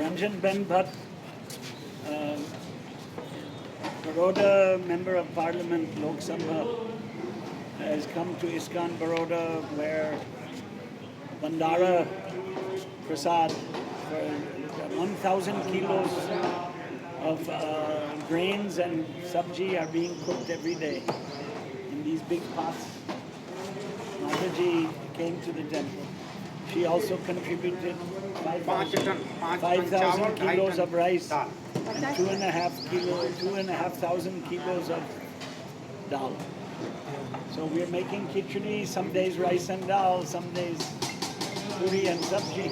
Ranjan Ben Bhatt, Baroda Member of Parliament, Lok Sabha, has come to ISKCON Baroda, where Bandara Prasad for 1,000 kilos of grains and sabji are being cooked every day in these big pots. Mataji came to the temple. She also contributed 5,000 kilos of rice and 2,500 kilos of dal. So we're making khichdi, some days rice and dal, some days puri and sabji.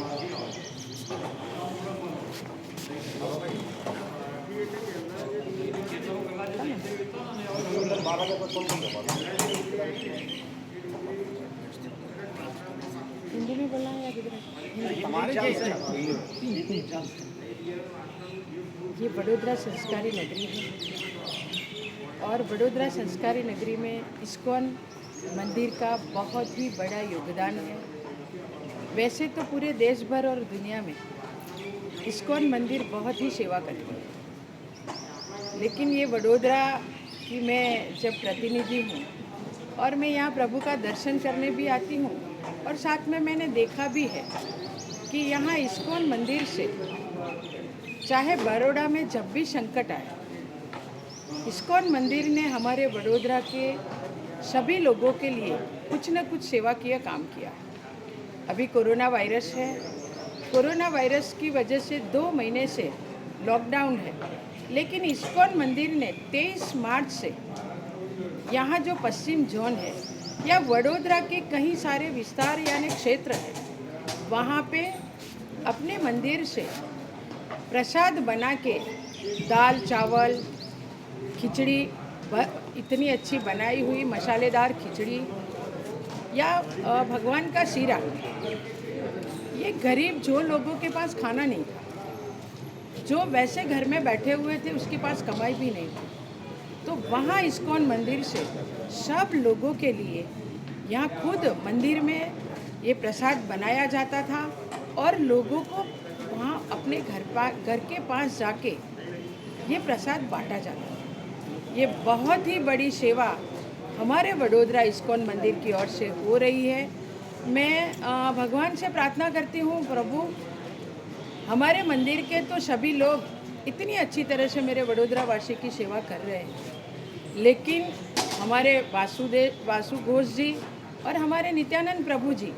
Hindi में बोलना है या ये वडोदरा संस्कारी नगरी है और वडोदरा संस्कारी नगरी में इस्कॉन मंदिर का बहुत ही बड़ा योगदान है। वैसे तो पूरे देश भर और दुनिया में इस्कॉन मंदिर बहुत ही सेवा करती है, लेकिन ये वडोदरा की मैं जब प्रतिनिधि हूँ और मैं यहाँ प्रभु का दर्शन करने भी आती हूँ और साथ में मैंने देखा भी है कि यहाँ इस्कॉन मंदिर से चाहे बड़ौदा में जब भी संकट आए, इस्कॉन मंदिर ने हमारे वडोदरा के सभी लोगों के लिए कुछ न कुछ सेवा किया, काम किया। अभी कोरोना वायरस है, कोरोना वायरस की वजह से 2 महीने से लॉकडाउन है, लेकिन इस्कॉन मंदिर ने 23 मार्च से यहाँ जो पश्चिम जोन है या वडोदरा के कई सारे विस्तार यानी क्षेत्र है, वहाँ पे अपने मंदिर से प्रसाद बना के दाल चावल खिचड़ी इतनी अच्छी बनाई हुई मसालेदार खिचड़ी या भगवान का सीरा, ये गरीब जो लोगों के पास खाना नहीं था, जो वैसे घर में बैठे हुए थे उसके पास कमाई भी नहीं थी, तो वहाँ इस्कॉन मंदिर से सब लोगों के लिए यहाँ खुद मंदिर में ये प्रसाद बनाया जाता था और लोगों को वहाँ अपने घर के पास जाके ये प्रसाद बांटा जाता था। ये बहुत ही बड़ी सेवा हमारे वडोदरा इस्कॉन मंदिर की ओर से हो रही है। मैं भगवान से प्रार्थना करती हूँ, प्रभु हमारे मंदिर के तो सभी लोग इतनी अच्छी तरह से मेरे वडोदरा वासी की सेवा कर रहे हैं, लेकिन हमारे वासु घोष जी और हमारे नित्यानंद प्रभु जी,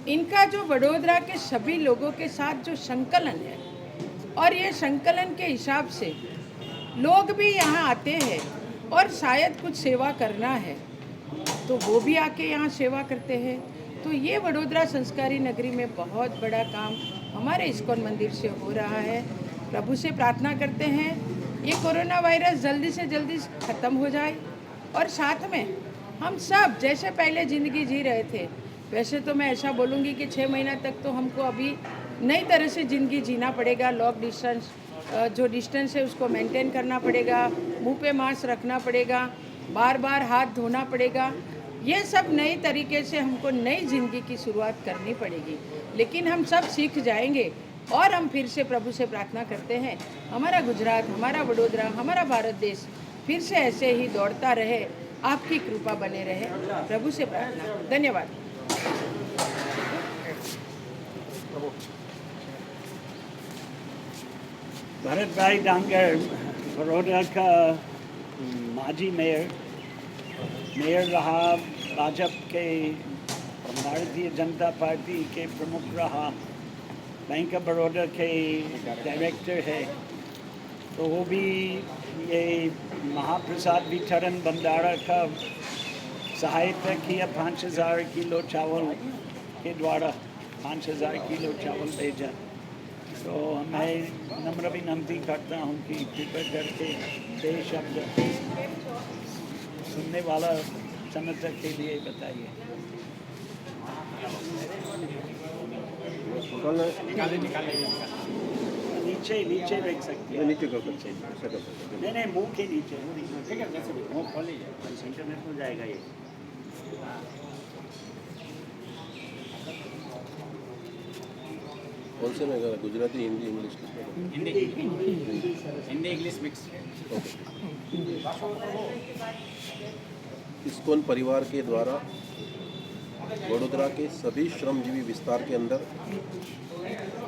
इनका जो वडोदरा के सभी लोगों के साथ जो संकलन है और ये संकलन के हिसाब से लोग भी यहाँ आते हैं और शायद कुछ सेवा करना है तो वो भी आके यहाँ सेवा करते हैं। तो ये वडोदरा संस्कारी नगरी में बहुत बड़ा काम हमारे इस्कॉन मंदिर से हो रहा है। प्रभु से प्रार्थना करते हैं ये कोरोना वायरस जल्दी से जल्दी ख़त्म हो जाए और साथ में हम सब जैसे पहले ज़िंदगी जी रहे थे, वैसे तो मैं ऐसा बोलूँगी कि 6 महीना तक तो हमको अभी नई तरह से ज़िंदगी जीना पड़ेगा। लॉक डिस्टेंस जो डिस्टेंस है उसको मेंटेन करना पड़ेगा, मुंह पे मास्क रखना पड़ेगा, बार बार हाथ धोना पड़ेगा। ये सब नई तरीके से हमको नई ज़िंदगी की शुरुआत करनी पड़ेगी, लेकिन हम सब सीख जाएंगे और हम फिर से प्रभु से प्रार्थना करते हैं हमारा गुजरात, हमारा वडोदरा, हमारा भारत देश फिर से ऐसे ही दौड़ता रहे, आपकी कृपा बने रहे। प्रभु से प्रार्थना। धन्यवाद। भरत भाई डांगर बड़ौदा का माजी मेयर रहा, भाजपा के भारतीय जनता पार्टी के प्रमुख रहा, बैंक ऑफ बड़ौदा के डायरेक्टर है, तो वो भी ये महाप्रसाद वितरण भंडारा का सहायता किया। 5,000 किलो चावल के द्वारा 5,000 किलो चावल भेजा। तो मैं नम्र विनंती करता हूँ कि कृपया करके 2 शब्द सुनने वाला समर्थक के लिए बताइए। नीचे रख सकते हैं, नीचे नहीं मुंह के नीचे, ठीक है, मुंह खोलिए, इंटरनेट में जाएगा ये। कौन से में गाना? Gujarati, Hindi, English? Hindi English mix है। इस्कॉन परिवार के द्वारा वडोदरा के सभी श्रमजीवी विस्तार के अंदर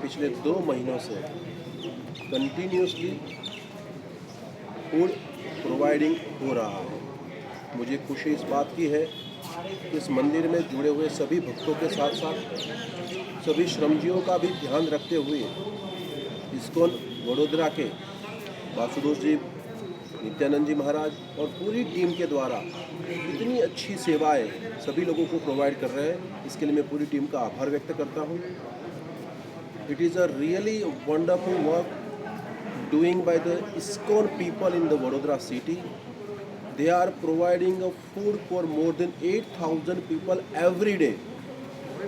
पिछले 2 महीनों से कंटिन्यूसली फूड प्रोवाइडिंग हो रहा है। मुझे खुशी इस बात की है कि इस मंदिर में जुड़े हुए सभी भक्तों के साथ साथ सभी श्रमजीवियों का भी ध्यान रखते हुए इस्कॉन वडोदरा के वासुदेव जी, नित्यानंद जी महाराज और पूरी टीम के द्वारा इतनी अच्छी सेवाएं सभी लोगों को प्रोवाइड कर रहे हैं, इसके लिए मैं पूरी टीम का आभार व्यक्त करता हूँ। It is a really wonderful work doing by the ISKCON people in the Vadodara city. They are providing a food for more than 8,000 people every day,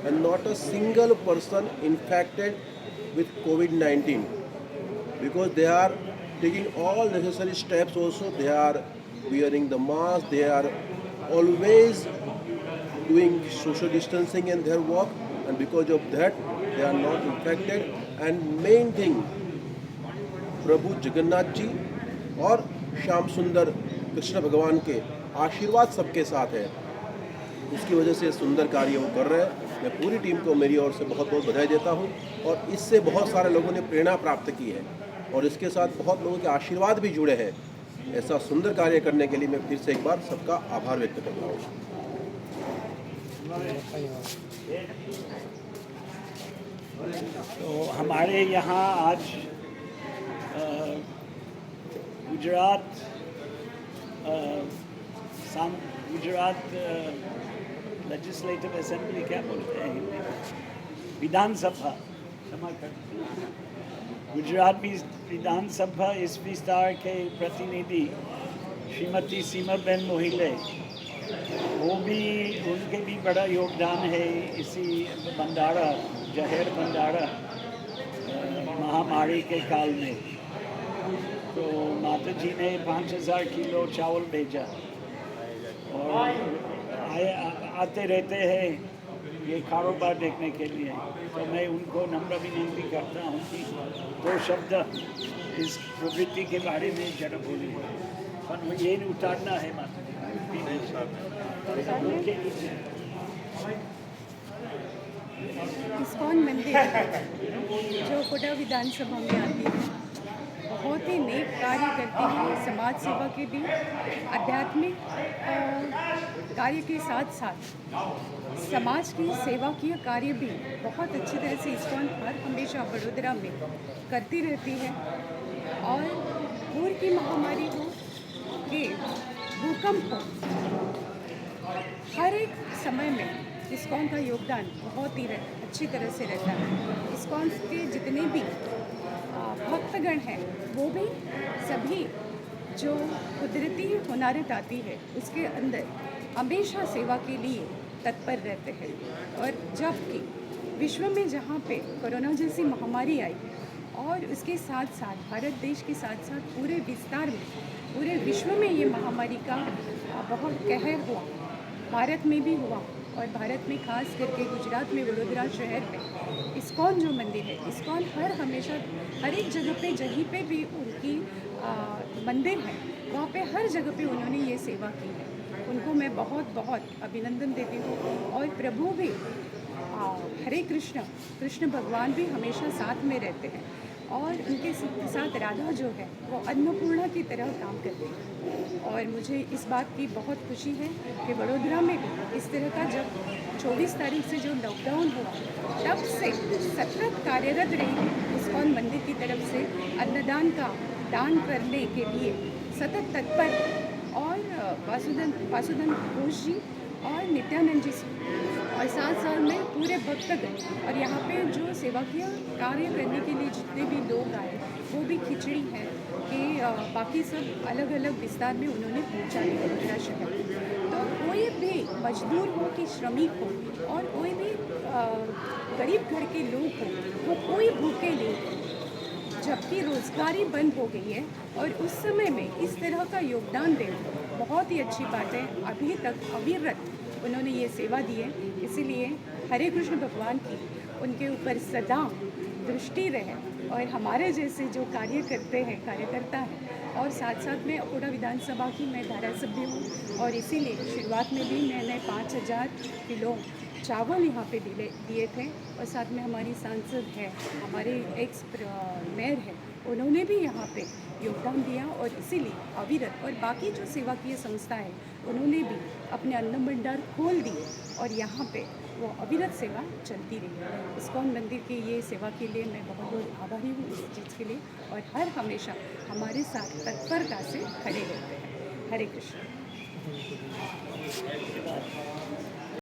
and not a single person infected with COVID-19, because they are taking all necessary steps. Also, they are wearing the mask. They are always doing social distancing in their work, and because of that, they are not infected. And main thing, प्रभु जगन्नाथ जी और श्याम सुंदर कृष्ण भगवान के आशीर्वाद सबके साथ है, उसकी वजह से सुंदर कार्य वो कर रहे हैं। मैं पूरी टीम को मेरी ओर से बहुत बहुत बधाई देता हूँ, और इससे बहुत सारे लोगों ने प्रेरणा प्राप्त की है, और इसके साथ बहुत लोगों के आशीर्वाद भी जुड़े हैं। ऐसा सुंदर कार्य करने के लिए मैं फिर से एक बार सबका आभार व्यक्त करता हूँ। तो हमारे यहाँ आज गुजरात लेजिस्लेटिव असेंबली क्या बोलते हैं हिंदी में, विधानसभा, क्षमा कर, गुजरात विधानसभा इस विस्तार के प्रतिनिधि श्रीमती सीमाबेन मोहिले, वो भी, उनके भी बड़ा योगदान है इसी भंडारा, जहर भंडारा महामारी के काल में। तो माता जी ने 5,000 किलो चावल भेजा, और आते रहते हैं ये कारोबार देखने के लिए। तो मैं उनको नम्र विनती करता हूँ कि 2 शब्द इस प्रवृत्ति के बारे में जरा बोलिए, पर ये उतारना है माता जी। इस्कॉन मंदिर जो कोटा विधानसभा में आती है, बहुत ही नेक कार्य करती है। समाज सेवा के भी, आध्यात्मिक कार्य के साथ साथ समाज की सेवा की कार्य भी बहुत अच्छी तरह से इस्कॉन हर हमेशा वडोदरा में करती रहती है। और पूर्व की महामारी हो कि भूकंप हो, हर एक समय में इस्कॉन का योगदान बहुत ही अच्छी तरह से रहता है। इस्कॉन के जितने भी भक्तगण हैं, वो भी सभी जो कुदरती होनारत आती है उसके अंदर हमेशा सेवा के लिए तत्पर रहते हैं। और जबकि विश्व में जहाँ पे कोरोना जैसी महामारी आई, और उसके साथ साथ भारत देश के साथ साथ पूरे विस्तार में, पूरे विश्व में ये महामारी का बहुत कहर हुआ, भारत में भी हुआ। और भारत में खास करके गुजरात में वडोदरा शहर में इस्कॉन जो मंदिर है, इस्कॉन हमेशा हर एक जगह पे, जहीं पे भी उनकी मंदिर है, वहाँ पे हर जगह पे उन्होंने ये सेवा की है। उनको मैं बहुत बहुत अभिनंदन देती हूँ। और प्रभु भी हरे कृष्ण भगवान भी हमेशा साथ में रहते हैं, और उनके साथ राधा जो है वो अन्नपूर्णा की तरह काम करते हैं। और मुझे इस बात की बहुत खुशी है कि वडोदरा में भी इस तरह का, जब 24 तारीख से जो लॉकडाउन हुआ, तब से सतत कार्यरत रही इस्कॉन मंदिर की तरफ से अन्नदान का दान करने के लिए सतत तत्पर। और वासुदेव घोष जी और नित्यानंद जी और साथ में पूरे भक्तगण, और यहाँ पे जो सेवाकीय कार्य करने के लिए जितने भी लोग आए, वो भी खिचड़ी है कि बाकी सब अलग अलग विस्तार में उन्होंने पहुँचाई वडोदरा शहर। तो कोई भी मजदूर हो कि श्रमिक हो, और कोई भी गरीब घर के लोग हो, वो कोई भूखे नहीं हो। जबकि रोजगारी बंद हो गई है, और उस समय में इस तरह का योगदान देना बहुत ही अच्छी बात है। अभी तक अविरत उन्होंने ये सेवा दी है, इसीलिए हरे कृष्ण भगवान की उनके ऊपर सदा दृष्टि रहे और हमारे जैसे जो कार्य करते हैं कार्यकर्ता हैं, और साथ साथ में अकोटा विधानसभा की मैं धारासभ्य हूँ और इसीलिए शुरुआत में भी मैंने 5000 किलो चावल यहाँ पे दिए थे, और साथ में हमारी सांसद है, हमारे एक्स मेयर है, उन्होंने भी यहाँ पे योगदान दिया, और इसीलिए अविरत और बाकी जो सेवाकीय संस्था है उन्होंने भी अपने अन्न भंडार खोल दिए और यहाँ पे वो अविरत सेवा चलती रही। इस्कॉन मंदिर की ये सेवा के लिए मैं बहुत बहुत आभारी हूँ इस चीज़ के लिए, और हर हमेशा हमारे साथ तत्परता से खड़े रहते हैं। हरे कृष्ण।